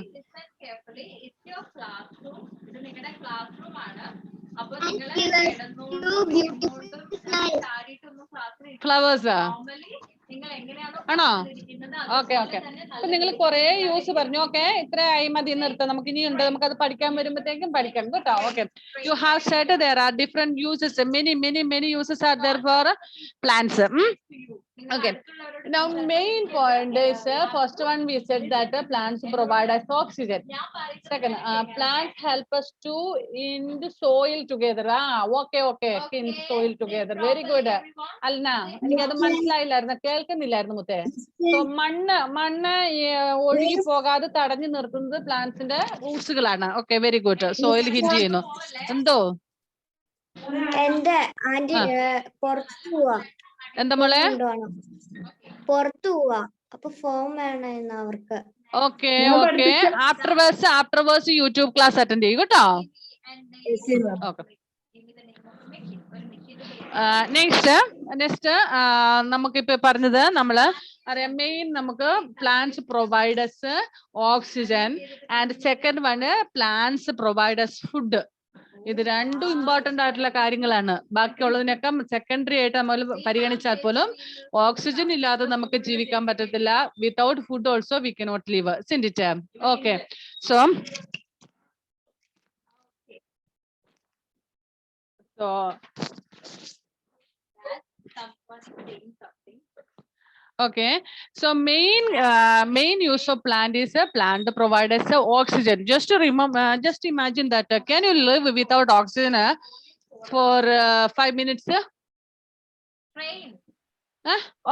Flowers. ആണോ? ഓക്കെ. അപ്പൊ നിങ്ങൾ കുറെ യൂസ് പറഞ്ഞു. ഓക്കെ, ഇത്ര ആയി മതി നിർത്താം. നമുക്ക് ഇനിയുണ്ട്, നമുക്കത് പഠിക്കാൻ വരുമ്പോഴത്തേക്കും പഠിക്കാം കേട്ടോ. Okay, you have said there are different uses, many uses are there for plants. Okay, now main point is first one we said that plants provide us oxygen. Second, plants help us to in the soil together. Okay, in soil together. Very good. Alna, എനിക്ക് അത് മനസ്സിലായില്ലായിരുന്നു, കേൾക്കുന്നില്ലായിരുന്നു മുത്തേ. So മണ്ണ് ഒഴുകി പോകാതെ തടഞ്ഞു നിർത്തുന്നത് പ്ലാന്റ്സിന്റെ റൂട്ട്സുകളാണ്. Okay, very good. Soil hit ചെയ്യുന്നു. എന്തോ എന്റെ ആന്റി പുറത്തു പോവാ. എന്താ മോളെ? പുറത്തു പോവാ, അപ്പൊ ഫോം വേണമെന്ന് അവർക്ക്. Okay okay, afterwards YouTube class attend ചെയ്യും കേട്ടോ. ഓക്കെ, നെക്സ്റ്റ് നമുക്കിപ്പോ പറഞ്ഞത് നമ്മള് അറിയാം, മെയിൻ നമുക്ക് plants providers oxygen and second one plants providers food. ഇത് രണ്ടും ഇമ്പോർട്ടന്റ് ആയിട്ടുള്ള കാര്യങ്ങളാണ്. ബാക്കിയുള്ളതിനൊക്കെ സെക്കൻഡറി ആയിട്ട് നമ്മൾ പരിഗണിച്ചാൽ പോലും ഓക്സിജൻ ഇല്ലാതെ നമുക്ക് ജീവിക്കാൻ പറ്റത്തില്ല. Without food also we cannot live. Isn't it? Okay, so okay, so main use of plant is plant provides oxygen. Just to remember, just imagine that can you live without oxygen for 5 minutes?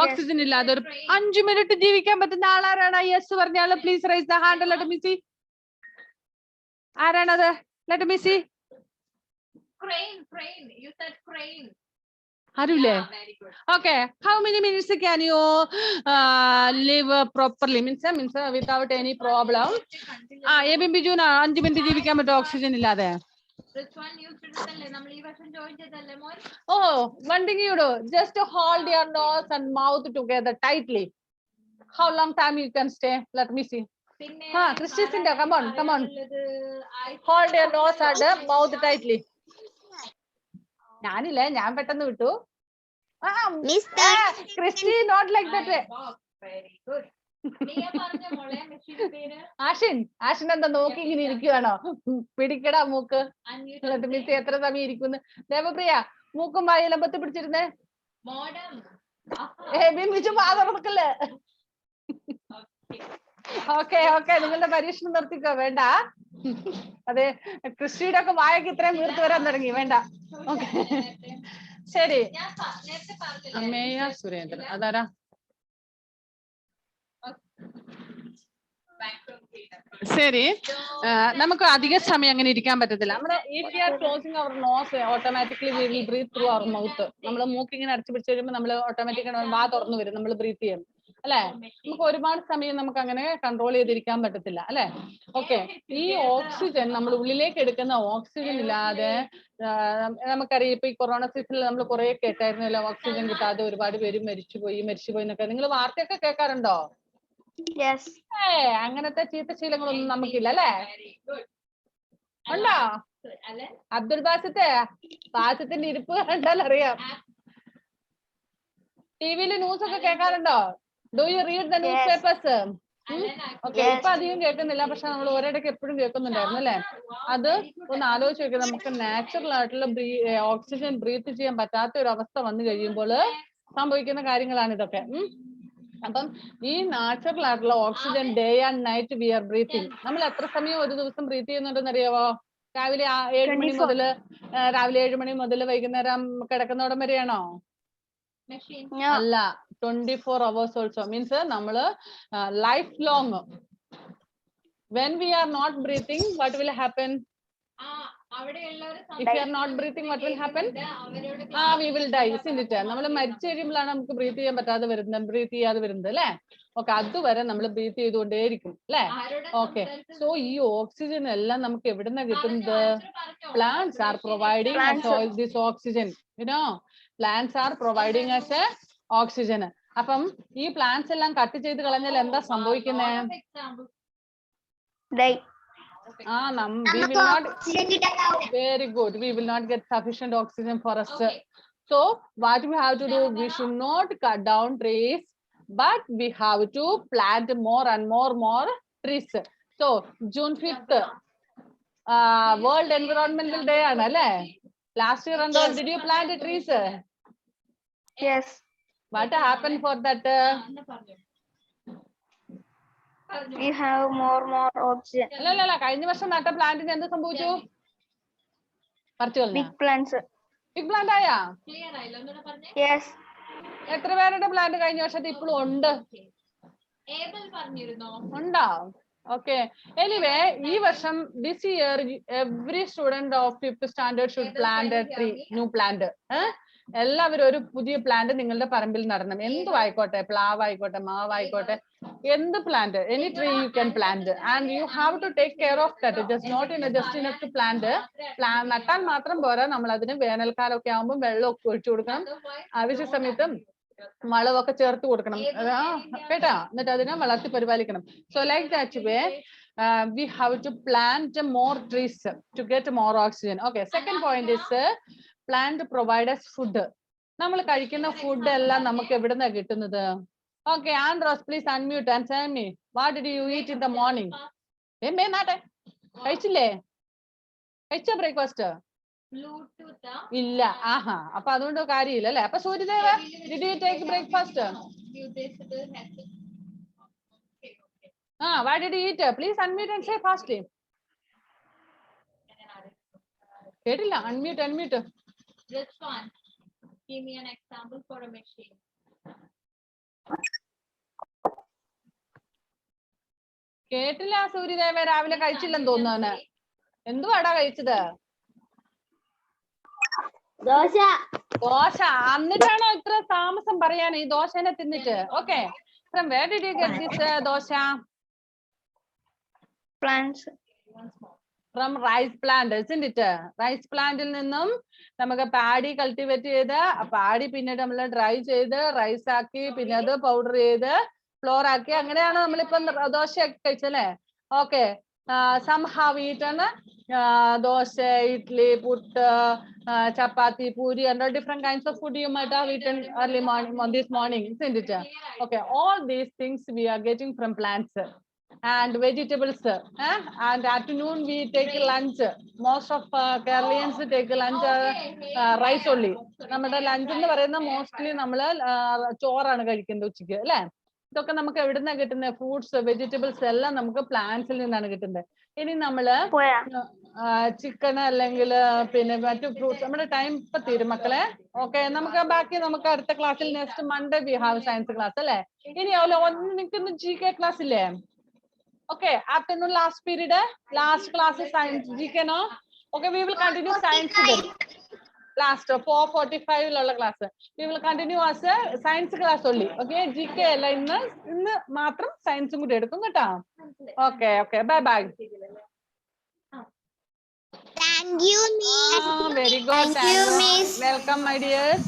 Oxygen ഇല്ലാതെ ഒരു 5 minute ജീവിക്കാൻ പറ്റുന്ന ആളാരാണ്? Yes പറഞ്ഞാൽ please raise the hand. Let me see. ആരാണത്? Let me see. ആരുല്ലേ? Okay, how many minutes can you live properly? Means without any problem. Ebin ബിജുന 5 minute ജീവിക്കാൻ പറ്റും ഓക്സിജൻ ഇല്ലാതെ? Oh, one thing you do, just hold your nose and mouth together tightly. How long time you can stay? Let me see. Christian, come on. Hold your nose and mouth tightly. ഞാനില്ലേ, ഞാൻ പെട്ടെന്ന് വിട്ടു. Christy not like that. Ashin എന്താ നോക്കി ഇങ്ങനെ ഇരിക്കുവാണോ? പിടിക്കടാ മൂക്ക്. Miss എത്ര സമയം ഇരിക്കുന്നു? ദേവപ്രിയ, മൂക്കും വായെല്ലാം പൊത്തി പിടിച്ചിരുന്നേ. ബിജു പാതറക്കല്ലേ? ഓക്കെ, നിങ്ങളുടെ പരീക്ഷണം നിർത്തിക്കോ. വേണ്ട, അതെ, ക്രിസ്റ്റിയുടെ ഒക്കെ വായക്ക് ഇത്രയും വീർത്ത് വരാൻ തുടങ്ങി. വേണ്ട. ഓക്കെ, ശരി. അമ്മേയ സുരേന്ദ്രൻ അതാരാ? ശരി, നമുക്ക് അധിക സമയം അങ്ങനെ ഇരിക്കാൻ പറ്റത്തില്ല. നമ്മുടെ if we are closing our nose, automatically we will breathe through our mouth. നമ്മൾ മൂക്കിങ്ങനെ അടച്ചു പിടിച്ച് കഴിയുമ്പോൾ നമ്മൾ ഓട്ടോമാറ്റിക്കാണ് വാ തുറന്നു വരും, നമ്മൾ ബ്രീത്ത് ചെയ്യും അല്ലെ. നമുക്ക് ഒരുപാട് സമയം നമുക്ക് അങ്ങനെ കൺട്രോൾ ചെയ്തിരിക്കാൻ പറ്റത്തില്ല അല്ലെ. ഓക്കെ, ഈ ഓക്സിജൻ നമ്മൾ ഉള്ളിലേക്ക് എടുക്കുന്ന ഓക്സിജൻ ഇല്ലാതെ നമുക്കറിയാം, ഇപ്പൊ ഈ കൊറോണ സീസണിൽ നമ്മൾ കുറെ കേട്ടായിരുന്നല്ലോ, ഓക്സിജൻ കിട്ടാതെ ഒരുപാട് പേര് മരിച്ചുപോയി എന്നൊക്കെ. നിങ്ങൾ വാർത്തയൊക്കെ കേൾക്കാറുണ്ടോ? അങ്ങനത്തെ ചീത്ത ശീലങ്ങളൊന്നും നമുക്കില്ല അല്ലെ. ഉണ്ടോ? അബ്ദുൽ ബാസിത്തിന്റെ ഇരിപ്പ് കണ്ടാൽ അറിയാം. ടിവിയില് ന്യൂസ് ഒക്കെ കേൾക്കാറുണ്ടോ? Do you read the newspapers? Okay, ഇപ്പൊ അധികം കേൾക്കുന്നില്ല, പക്ഷെ നമ്മൾ ഒരിടയ്ക്ക് എപ്പോഴും കേൾക്കുന്നുണ്ടായിരുന്നു അല്ലെ. അത് ഒന്ന് ആലോചിച്ച് നോക്കുക. നമുക്ക് നാച്ചുറൽ ആയിട്ടുള്ള ഓക്സിജൻ ബ്രീത്ത് ചെയ്യാൻ പറ്റാത്ത ഒരു അവസ്ഥ വന്നു കഴിയുമ്പോൾ സംഭവിക്കുന്ന കാര്യങ്ങളാണ് ഇതൊക്കെ. അപ്പം ഈ നാച്ചുറൽ ആയിട്ടുള്ള oxygen day and night we are breathing. നമ്മൾ എത്ര സമയം ഒരു ദിവസം ബ്രീത്ത് ചെയ്യുന്നുണ്ടെന്ന് അറിയാവോ? രാവിലെ 7 മണി മുതൽ വൈകുന്നേരം കിടക്കുന്നോടം വരെയാണോ? അല്ല, 24 hours also. Means നമ്മള് lifelong. When we are not breathing, what will happen? If you are not breathing, what will happen? We will die, isn't it? നമ്മൾ മരിച്ചു കഴിയുമ്പോഴാണ് നമുക്ക് ബ്രീത്ത് ചെയ്യാൻ പറ്റാതെ വരുന്നത്, ബ്രീത്ത് ചെയ്യാതെ വരുന്നത് അല്ലെ. ഓക്കെ, അതുവരെ നമ്മൾ ബ്രീത്ത് ചെയ്തുകൊണ്ടേയിരിക്കും അല്ലെ. ഓക്കെ, സോ ഈ ഓക്സിജൻ എല്ലാം നമുക്ക് എവിടുന്ന കിട്ടുന്നത്? Plants are providing this oxygen. Plants are providing us oxygen. അപ്പം ഈ പ്ലാന്റ്സ് എല്ലാം കട്ട് ചെയ്ത് കളഞ്ഞാൽ എന്താ സംഭവിക്കുന്നത്? We will not. Very good. We will not get sufficient oxygen for us. So what we have to do? We should not cut down trees, but we have to plant more and more trees. So June 5th, World Environmental Day ആണല്ലേ. Last year and all, did you plant trees? Yes. What happened for that? We have more oxygen. അല്ലല്ല, കഴിഞ്ഞ വർഷം നട്ട പ്ലാന്റിന് എന്ത് സംഭവിച്ചു? പറിച്ചു കളഞ്ഞ? Big plants. ബിഗ് പ്ലാന്റ് ആയാ? Yes. എത്ര പേരുടെ പ്ലാന്റ് കഴിഞ്ഞ വർഷത്തെ ഇപ്പോഴും ഉണ്ട്? ഏബൽ പറഞ്ഞിരുന്നോ? ഉണ്ടാവും. Okay. Anyway, ഈ വർഷം this year every student of 5th standard should plant a tree, new plant. എല്ലാവരും ഒരു പുതിയ പ്ലാന്റ് നിങ്ങളുടെ പറമ്പിൽ നടണം. എന്തും ആയിക്കോട്ടെ, പ്ലാവ് ആയിക്കോട്ടെ, മാവ് ആയിക്കോട്ടെ, എന്ത് plant, any tree you can plant and you have to take care of that. It is not just enough to plant. നട്ടാൽ മാത്രം പോരാ, നമ്മൾ അതിന് വേനൽക്കാലമൊക്കെ ആകുമ്പോൾ വെള്ളമൊക്കെ ഒഴിച്ചു കൊടുക്കണം. ആവശ്യ സമയത്തും വളമൊക്കെ ചേർത്ത് കൊടുക്കണം കേട്ടാ. എന്നിട്ട് അതിനെ വളർത്തി പരിപാലിക്കണം. So like that way we have to plant more trees to get more oxygen. Okay, second point is plant provide us food. നമ്മൾ കഴിക്കുന്ന ഫുഡ് എല്ലാം നമുക്ക് എവിടുന്നാ കിട്ടുന്നത്? Okay, Andros, please unmute and tell me what did you eat in the morning? നാട്ടെ കഴിച്ചില്ലേ? കഴിച്ച breakfast ഇല്ല. ആഹാ, അപ്പൊ അതുകൊണ്ട് കാര്യമില്ല അല്ലെ? അപ്പൊ സൂര്യദേവ, did you take breakfast? What did you eat? Please unmute and say fastly. കേട്ടില്ല. Unmute. This one. Give me an example for a machine. കേട്ടില്ല സൂര്യദേവ. രാവിലെ കഴിച്ചില്ലെന്ന് തോന്നുന്നു. എന്തുവാടാ കഴിച്ചത്? ദോശ. എന്നിട്ടാണോ ഇത്ര താമസം പറയാൻ ഈ ദോശനെ തിന്നിട്ട്? Okay, from where did you get this dosha? Plants. From rice plant, isn't it? Rice plant-ൽ നിന്നും നമുക്ക് പാഡി കൾട്ടിവേറ്റ് ചെയ്ത്, പാഡി പിന്നീട് നമ്മൾ ഡ്രൈ ചെയ്ത് റൈസ് ആക്കി, പിന്നെ അത് പൗഡർ ചെയ്ത് ഫ്ലോർ ആക്കി, അങ്ങനെയാണ് നമ്മളിപ്പം ദോശയൊക്കെ കഴിച്ചല്ലേ? Okay, some have eaten dosa, idli, putta, chapati, puri, and all different kinds of food you might have eaten early morning this morning, isn't it? Okay, all these things we are getting from plants and vegetables. And afternoon we take lunch. Most of Keralians take lunch rice only. നമ്മുടെ lunch എന്ന് പറയുന്ന mostly നമ്മള് ചോറാണ് കഴിക്കുന്നത് ഉച്ചയ്ക്ക് അല്ലെ? ഇതൊക്കെ നമുക്ക് എവിടുന്നാ കിട്ടുന്നത്? ഫ്രൂട്ട്സ്, വെജിറ്റബിൾസ് എല്ലാം നമുക്ക് പ്ലാന്റ്സിൽ നിന്നാണ് കിട്ടുന്നത്. ഇനി നമ്മള് ചിക്കൻ അല്ലെങ്കിൽ പിന്നെ മറ്റു ഫ്രൂട്ട്സ്, നമ്മുടെ ടൈം ഇപ്പൊ തീരും മക്കളെ. ഓക്കെ, നമുക്ക് അടുത്ത ക്ലാസ്സിൽ next Monday we have science class അല്ലെ? ഇനി നിൽക്കുന്ന GK ക്ലാസ് ഇല്ലേ? Okay, afternoon last period, last class is science GK, no? Okay, we will continue science today. Last 4:45 ഉള്ള class we will continue as a science class only. Okay, GK അല്ല, ഇന്ന് മാത്രം സയൻസും കൂടി എടുക്കും കേട്ടോ. Okay, bye. Thank you, Miss. Very good. Thank you, Miss. Welcome, my dears.